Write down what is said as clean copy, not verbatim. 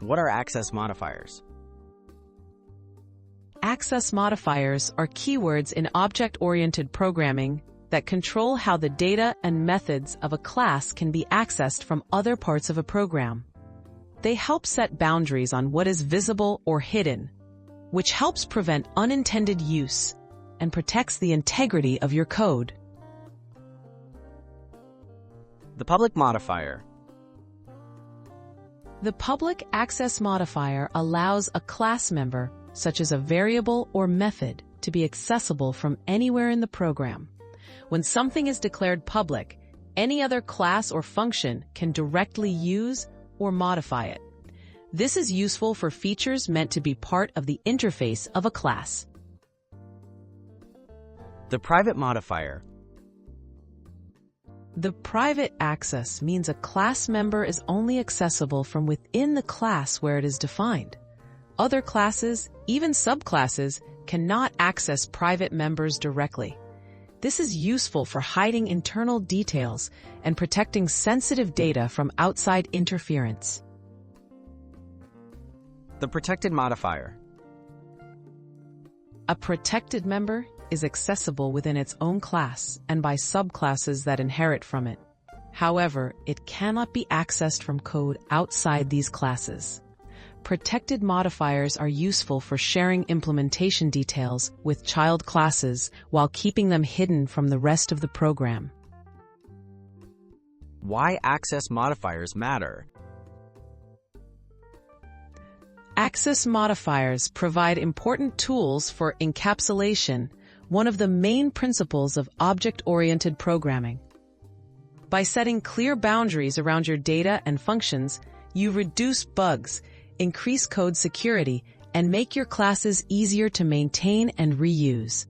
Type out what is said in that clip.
What are access modifiers? Access modifiers are keywords in object-oriented programming that control how the data and methods of a class can be accessed from other parts of a program. They help set boundaries on what is visible or hidden, which helps prevent unintended use and protects the integrity of your code. The public modifier. The public access modifier allows a class member, such as a variable or method, to be accessible from anywhere in the program. When something is declared public, any other class or function can directly use or modify it. This is useful for features meant to be part of the interface of a class. The private modifier. The private access means a class member is only accessible from within the class where it is defined. Other classes, even subclasses, cannot access private members directly. This is useful for hiding internal details and protecting sensitive data from outside interference. The protected modifier. A protected member is accessible within its own class and by subclasses that inherit from it. However, it cannot be accessed from code outside these classes. Protected modifiers are useful for sharing implementation details with child classes while keeping them hidden from the rest of the program. Why access modifiers matter? Access modifiers provide important tools for encapsulation, one of the main principles of object-oriented programming. By setting clear boundaries around your data and functions, you reduce bugs, increase code security, and make your classes easier to maintain and reuse.